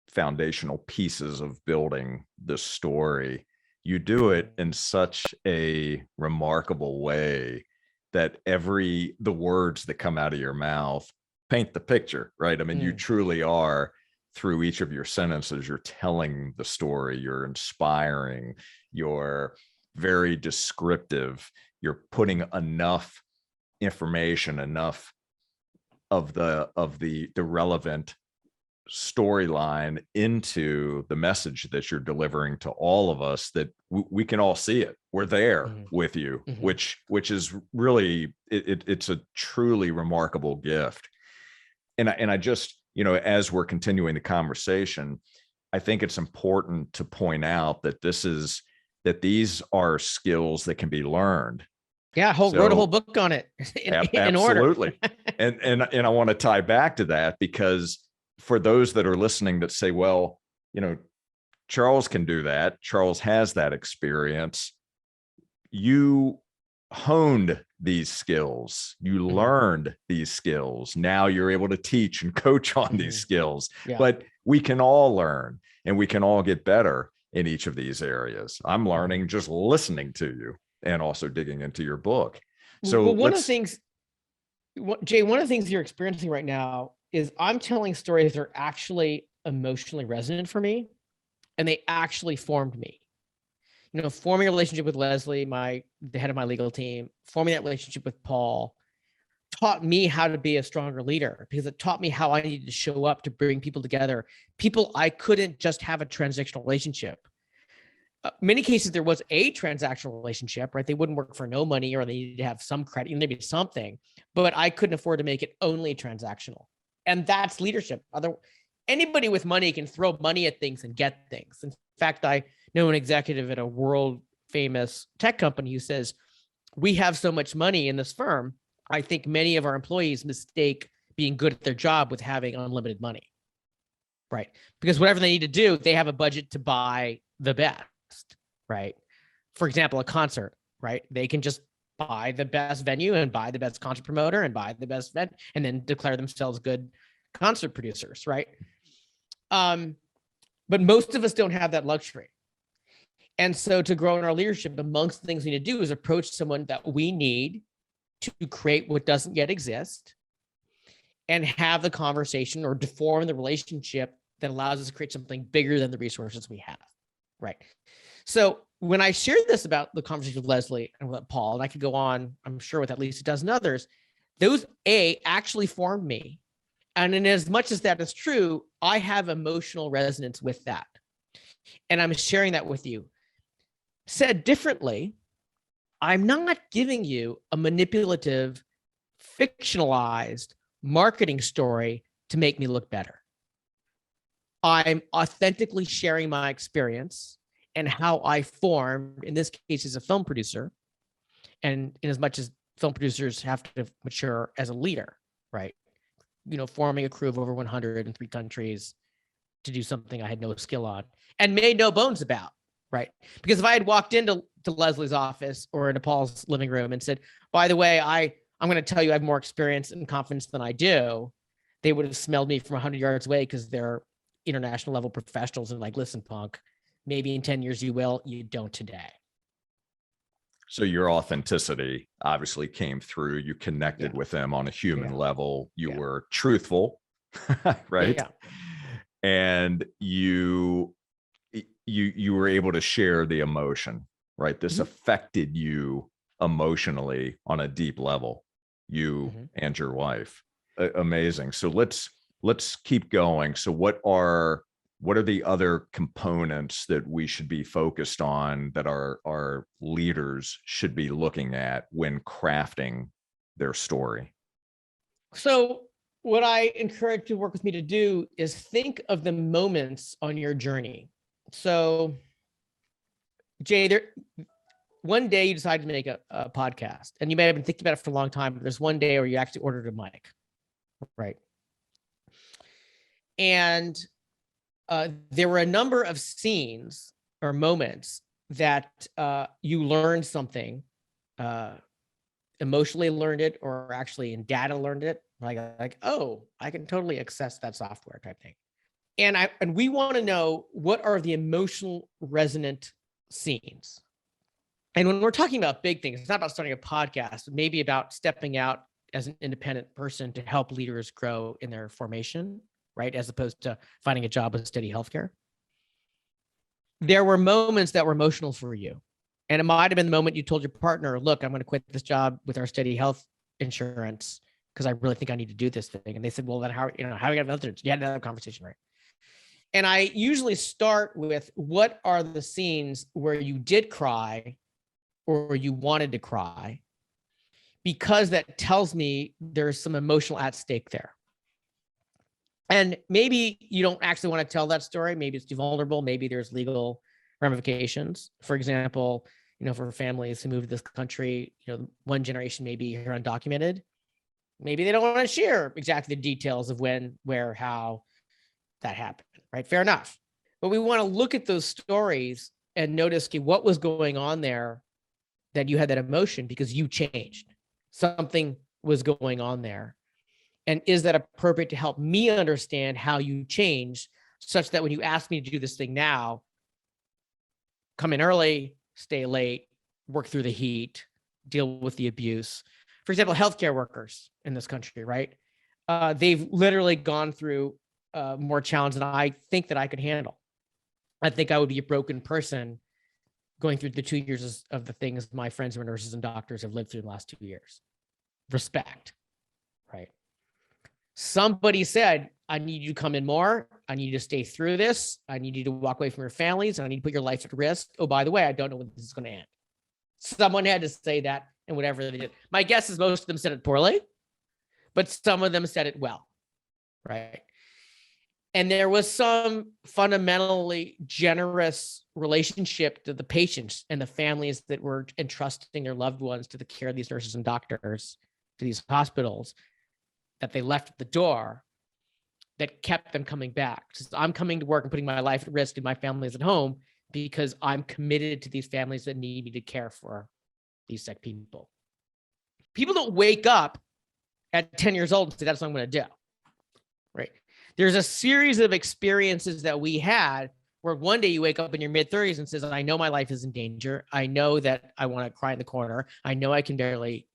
foundational pieces of building this story, you do it in such a remarkable way that the words that come out of your mouth paint the picture, right? I mean, you Mm. truly are, through each of your sentences, you're telling the story, you're inspiring, you're very descriptive, you're putting enough information, enough of the relevant storyline into the message that you're delivering to all of us, that we can all see it. We're there Mhm. with you, Mhm. which is really, it's a truly remarkable gift. And I just, as we're continuing the conversation, I think it's important to point out that these are skills that can be learned. Yeah, wrote a whole book on it in order. Absolutely. And I want to tie back to that, because for those that are listening that say, well, Charles can do that, Charles has that experience, you honed these skills, you Mhm. learned these skills, now you're able to teach and coach on these Mhm. skills. Yeah. But we can all learn, and we can all get better in each of these areas. I'm learning just listening to you, and also digging into your book. So Well, one of the things, Jay, one of the things you're experiencing right now is I'm telling stories that are actually emotionally resonant for me, and they actually formed me. Forming a relationship with Leslie, the head of my legal team, forming that relationship with Paul, taught me how to be a stronger leader, because it taught me how I needed to show up to bring people together. People I couldn't just have a transactional relationship. Many cases there was a transactional relationship, right? They wouldn't work for no money, or they needed to have some credit, maybe something, but I couldn't afford to make it only transactional. And that's leadership. Anybody with money can throw money at things and get things. In fact, I know an executive at a world famous tech company who says, we have so much money in this firm, I think many of our employees mistake being good at their job with having unlimited money, right? Because whatever they need to do, they have a budget to buy the best, right? For example, a concert, right? They can just buy the best venue and buy the best concert promoter and buy the best event, and then declare themselves good concert producers, right? But most of us don't have that luxury. And so to grow in our leadership, amongst the things we need to do is approach someone that we need to create what doesn't yet exist, and have the conversation or deform the relationship that allows us to create something bigger than the resources we have, right? So when I shared this about the conversation with Leslie and with Paul, and I could go on, I'm sure, with at least a dozen others, those actually formed me. And in as much as that is true, I have emotional resonance with that. And I'm sharing that with you. Said differently, I'm not giving you a manipulative, fictionalized marketing story to make me look better. I'm authentically sharing my experience and how I formed, in this case, as a film producer. And in as much as film producers have to mature as a leader, right? Forming a crew of over 100 in 3 countries to do something I had no skill on and made no bones about, right? Because if I had walked into Leslie's office or into Paul's living room and said, by the way, I'm going to tell you I have more experience and confidence than I do, they would have smelled me from 100 yards away, because they're international level professionals and like, listen, punk, maybe in 10 years you will, you don't today. So your authenticity obviously came through. You connected with them on a human level. You were truthful, right? Yeah. And you were able to share the emotion, right? This affected you emotionally on a deep level, you and your wife. Amazing. So let's keep going. So what are the other components that we should be focused on, that our leaders should be looking at when crafting their story? So what I encourage you to work with me to do is think of the moments on your journey. So, Jay, one day you decide to make a podcast, and you may have been thinking about it for a long time, but there's one day where you actually ordered a mic, right? And there were a number of scenes or moments that you learned something, emotionally learned it, or actually in data learned it, like, oh, I can totally access that software type thing. And we want to know, what are the emotional resonant scenes? And when we're talking about big things, it's not about starting a podcast, but maybe about stepping out as an independent person to help leaders grow in their formation, right? As opposed to finding a job with steady healthcare. There were moments that were emotional for you. And it might have been the moment you told your partner, look, I'm going to quit this job with our steady health insurance because I really think I need to do this thing. And they said, well, then how are you going to have you had another conversation, right? And I usually start with what are the scenes where you did cry or you wanted to cry, because that tells me there's some emotional at stake there. And maybe you don't actually want to tell that story. Maybe it's too vulnerable. Maybe there's legal ramifications. For example, for families who move to this country, one generation may be here undocumented. Maybe they don't want to share exactly the details of when, where, how that happened, right? Fair enough. But we want to look at those stories and notice, okay, what was going on there that you had that emotion because you changed. Something was going on there. And is that appropriate to help me understand how you changed, such that when you ask me to do this thing now, come in early, stay late, work through the heat, deal with the abuse. For example, healthcare workers in this country, right? They've literally gone through more challenge than I think that I could handle. I think I would be a broken person going through the 2 years of the things my friends who are nurses and doctors have lived through in the last 2 years. Respect, right? Somebody said, I need you to come in more. I need you to stay through this. I need you to walk away from your families. And I need to put your life at risk. Oh, by the way, I don't know when this is going to end. Someone had to say that, and whatever they did. My guess is most of them said it poorly, but some of them said it well, right? And there was some fundamentally generous relationship to the patients and the families that were entrusting their loved ones to the care of these nurses and doctors, to these hospitals, that they left at the door, that kept them coming back. Just, I'm coming to work and putting my life at risk and my family's at home because I'm committed to these families that need me to care for these sick people. People don't wake up at 10 years old and say, that's what I'm going to do, right? There's a series of experiences that we had where one day you wake up in your mid-30s and says, I know my life is in danger. I know that I want to cry in the corner. I know I can barely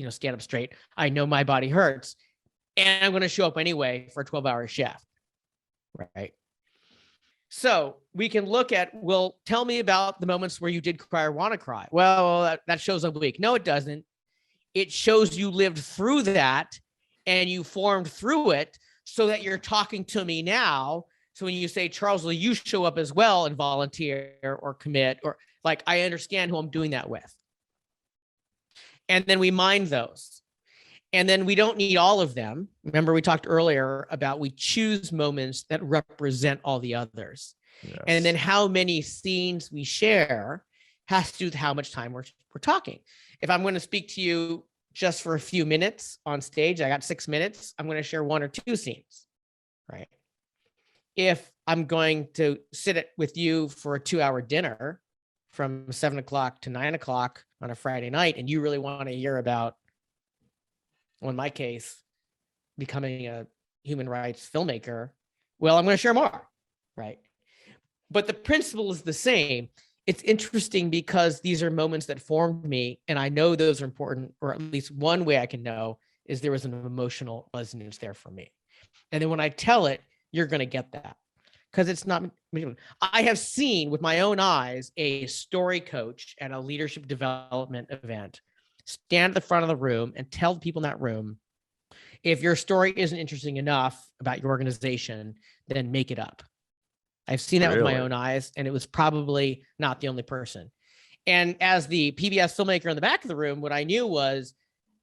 stand up straight. I know my body hurts. And I'm going to show up anyway for a 12-hour shift, right? So we can look at, well, tell me about the moments where you did cry or want to cry. Well, that shows up weak. No, it doesn't. It shows you lived through that and you formed through it so that you're talking to me now. So when you say, Charles, will you show up as well and volunteer or commit, or like, I understand who I'm doing that with. And then we mind those. And then we don't need all of them. Remember, we talked earlier about we choose moments that represent all the others. Yes. And then how many scenes we share has to do with how much time we're talking. If I'm going to speak to you just for a few minutes on stage, I got 6 minutes, I'm going to share 1 or 2 scenes, right? If I'm going to sit with you for a 2-hour dinner from 7 o'clock to 9 o'clock on a Friday night, and you really want to hear about, well, in my case, becoming a human rights filmmaker, well, I'm going to share more, right? But the principle is the same. It's interesting because these are moments that formed me, and I know those are important, or at least one way I can know is there was an emotional resonance there for me. And then when I tell it, you're going to get that, because it's not. I have seen with my own eyes a story coach at a leadership development event stand at the front of the room and tell the people in that room, if your story isn't interesting enough about your organization, then make it up. I've seen that with my own eyes, and it was probably not the only person. And as the PBS filmmaker in the back of the room, what I knew was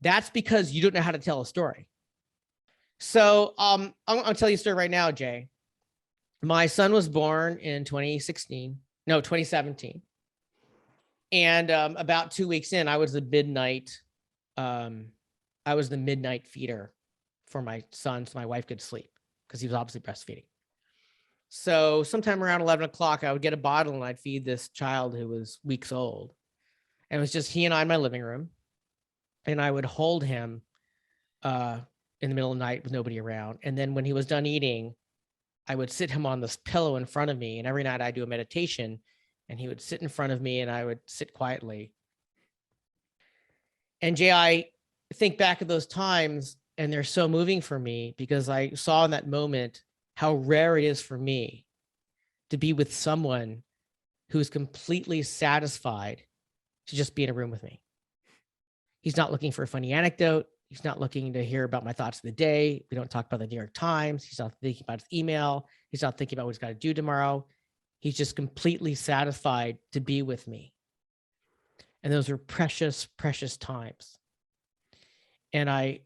that's because you don't know how to tell a story. So I'm going to tell you a story right now, Jay. My son was born in 2017. And about 2 weeks in, I was the midnight feeder for my son so my wife could sleep, because he was obviously breastfeeding. So sometime around 11 o'clock, I would get a bottle and I'd feed this child who was weeks old. And it was just he and I in my living room. And I would hold him in the middle of the night with nobody around. And then when he was done eating, I would sit him on this pillow in front of me. And every night I do a meditation, and he would sit in front of me and I would sit quietly. And Jay, think back at those times, and they're so moving for me because I saw in that moment how rare it is for me to be with someone who's completely satisfied to just be in a room with me. He's not looking for a funny anecdote. He's not looking to hear about my thoughts of the day. We don't talk about the New York Times. He's not thinking about his email. He's not thinking about what he's got to do tomorrow. He's just completely satisfied to be with me. And those are precious, precious times. And I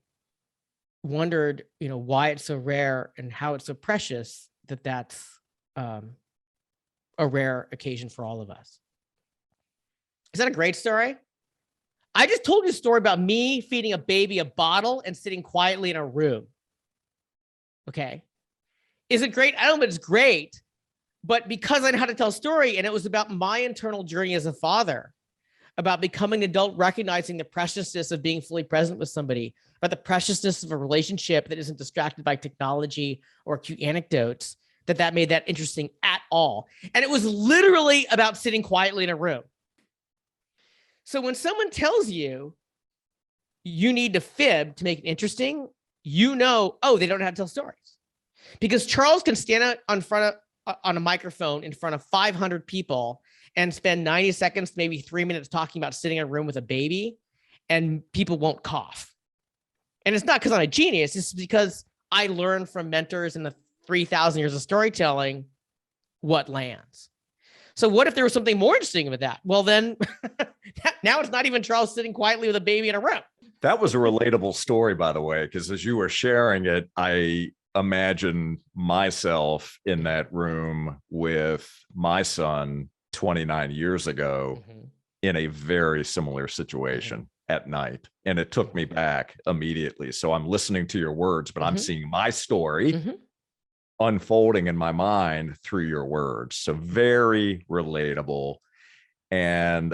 wondered, why it's so rare and how it's so precious that that's a rare occasion for all of us. Is that a great story? I just told you a story about me feeding a baby a bottle and sitting quietly in a room. Okay. Is it great? I don't know if it's great, but because I know how to tell a story, and it was about my internal journey as a father, about becoming an adult, recognizing the preciousness of being fully present with somebody, about the preciousness of a relationship that isn't distracted by technology or cute anecdotes, that made that interesting at all. And it was literally about sitting quietly in a room. So when someone tells you you need to fib to make it interesting, they don't know how to tell stories. Because Charles can stand out on a microphone in front of 500 people and spend 90 seconds, maybe 3 minutes talking about sitting in a room with a baby, and people won't cough. And it's not because I'm a genius. It's because I learned from mentors in the 3,000 years of storytelling what lands. So what if there was something more interesting about that? Well, then now it's not even Charles sitting quietly with a baby in a room. That was a relatable story, by the way, because as you were sharing it, I imagine myself in that room with my son 29 years ago in a very similar situation at night. And it took me back immediately. So I'm listening to your words, but I'm seeing my story unfolding in my mind through your words. So very relatable. And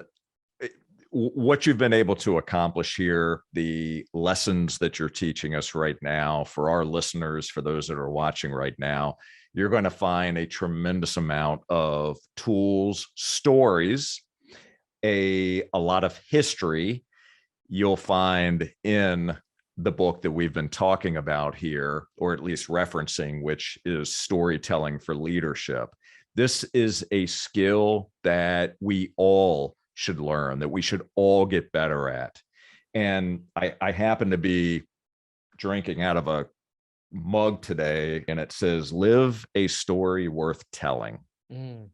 what you've been able to accomplish here, the lessons that you're teaching us right now, for our listeners, for those that are watching right now, you're going to find a tremendous amount of tools, stories, a lot of history you'll find in the book that we've been talking about here, or at least referencing, which is Storytelling for Leadership. This is a skill that we all should learn, that we should all get better at. And I happen to be drinking out of a mug today, and it says, "Live a story worth telling." And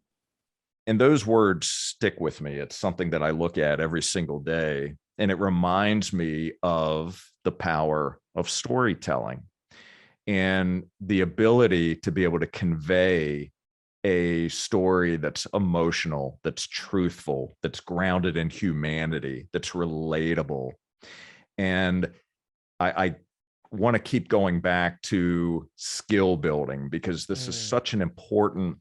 those words stick with me. It's something that I look at every single day, and it reminds me of the power of storytelling and the ability to be able to convey a story that's emotional, that's truthful, that's grounded in humanity, that's relatable. And I want to keep going back to skill building, because this is such an important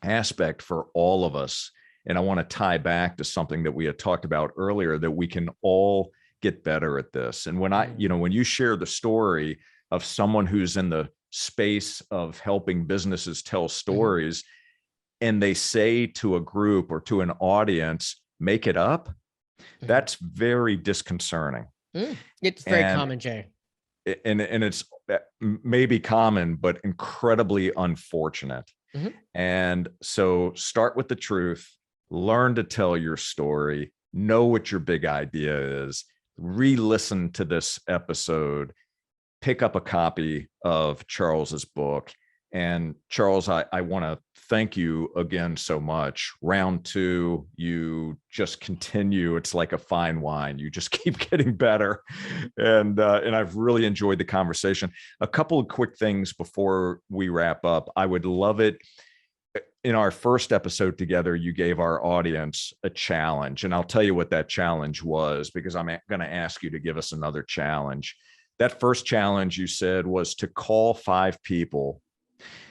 aspect for all of us. And I want to tie back to something that we had talked about earlier, that we can all get better at this. And when when you share the story of someone who's in the space of helping businesses tell stories, and they say to a group or to an audience, "Make it up," that's very disconcerting. It's very common, Jay. And it's maybe common, but incredibly unfortunate. And so start with the truth, learn to tell your story, know what your big idea is, re-listen to this episode, pick up a copy of Charles's book. And Charles, I want to thank you again so much. Round 2, you just continue. It's like a fine wine. You just keep getting better. And I've really enjoyed the conversation. A couple of quick things before we wrap up. I would love it. In our first episode together, you gave our audience a challenge. And I'll tell you what that challenge was, because I'm going to ask you to give us another challenge. That first challenge, you said, was to call 5 people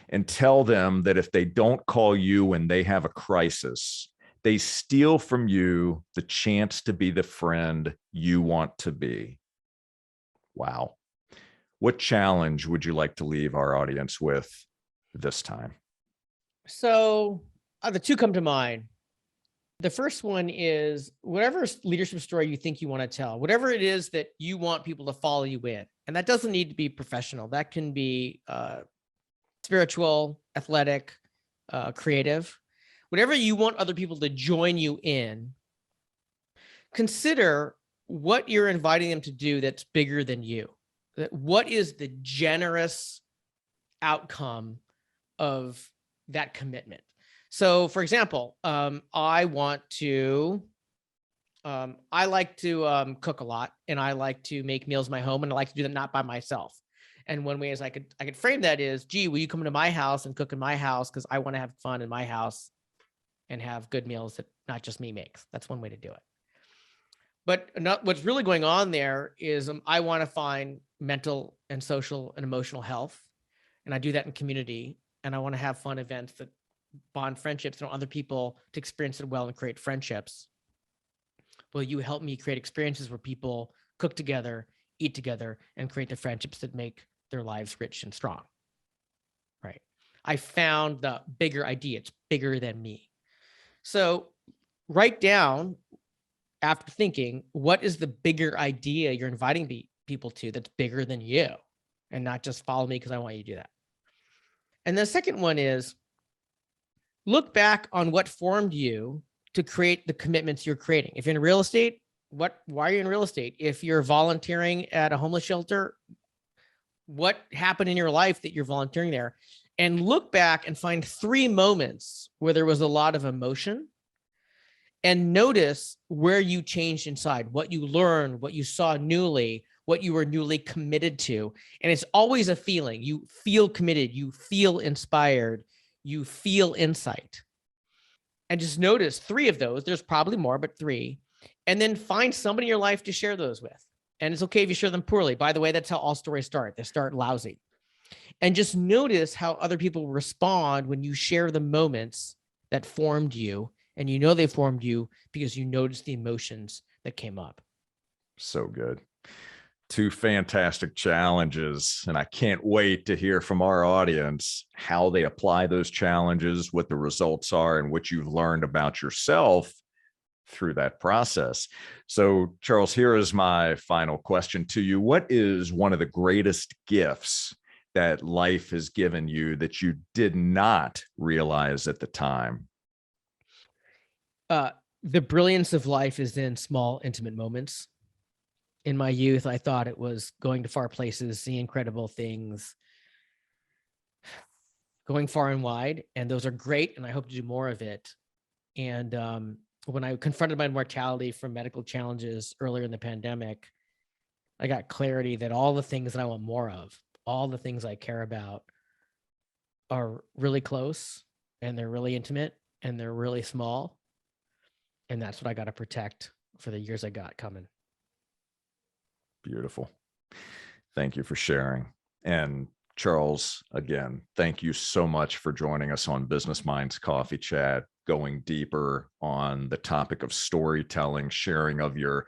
and tell them that if they don't call you when they have a crisis, they steal from you the chance to be the friend you want to be. Wow. What challenge would you like to leave our audience with this time? So the 2 come to mind. The first one is whatever leadership story you think you want to tell, whatever it is that you want people to follow you in. And that doesn't need to be professional. That can be spiritual, athletic, creative, whatever you want other people to join you in. Consider what you're inviting them to do that's bigger than you. What is the generous outcome of that commitment? So, for example, I like to cook a lot, and I like to make meals in my home, and I like to do that not by myself. And one way is I could frame that is, gee, will you come to my house and cook in my house? Because I want to have fun in my house and have good meals that not just me makes. That's one way to do it. But what's really going on there is I want to find mental and social and emotional health. And I do that in community. And I want to have fun events that bond friendships and want other people to experience it well and create friendships. Will you help me create experiences where people cook together, eat together, and create the friendships that make their lives rich and strong? Right. I found the bigger idea. It's bigger than me. So write down, after thinking, what is the bigger idea you're inviting people to that's bigger than you, and not just follow me because I want you to do that. And the second one is look back on what formed you to create the commitments you're creating. If you're in real estate, why are you in real estate? If you're volunteering at a homeless shelter, what happened in your life that you're volunteering there? And look back and find 3 moments where there was a lot of emotion, and notice where you changed inside, what you learned, what you saw newly, what you were newly committed to. And it's always a feeling. You feel committed, you feel inspired, you feel insight. And just notice 3 of those. There's probably more, but 3. And then find somebody in your life to share those with. And it's okay if you share them poorly. By the way, that's how all stories start. They start lousy. And just notice how other people respond when you share the moments that formed you. And you know they formed you because you noticed the emotions that came up. So good. 2 fantastic challenges. And I can't wait to hear from our audience how they apply those challenges, what the results are, and what you've learned about yourself through that process. So, Charles, here is my final question to you. What is one of the greatest gifts that life has given you that you did not realize at the time? The brilliance of life is in small, intimate moments. In my youth, I thought it was going to far places, seeing incredible things, going far and wide. And those are great. And I hope to do more of it. And when I confronted my mortality from medical challenges earlier in the pandemic, I got clarity that all the things that I want more of, all the things I care about, are really close, and they're really intimate, and they're really small. And that's what I got to protect for the years I got coming. Beautiful. Thank you for sharing. And Charles, again, thank you so much for joining us on Business Minds Coffee Chat, going deeper on the topic of storytelling, sharing of your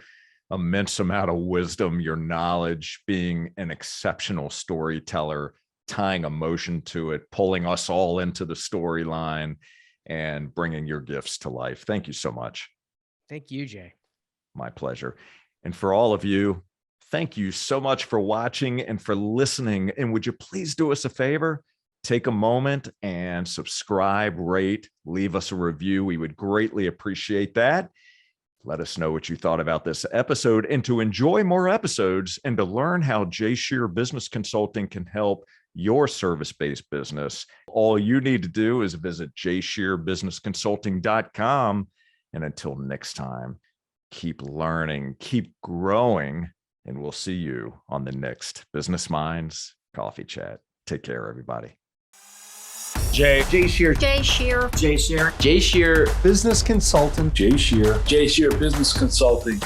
immense amount of wisdom, your knowledge, being an exceptional storyteller, tying emotion to it, pulling us all into the storyline, and bringing your gifts to life. Thank you so much. Thank you, Jay. My pleasure. And for all of you, thank you so much for watching and for listening. And would you please do us a favor? Take a moment and subscribe, rate, leave us a review. We would greatly appreciate that. Let us know what you thought about this episode. And to enjoy more episodes and to learn how Scherr Business Consulting can help your service-based business, all you need to do is visit jscherbusinessconsulting.com. And until next time, keep learning, keep growing, and we'll see you on the next Business Minds Coffee Chat. Take care, everybody. Scherr. Scherr Business Consulting. Scherr Business Consulting.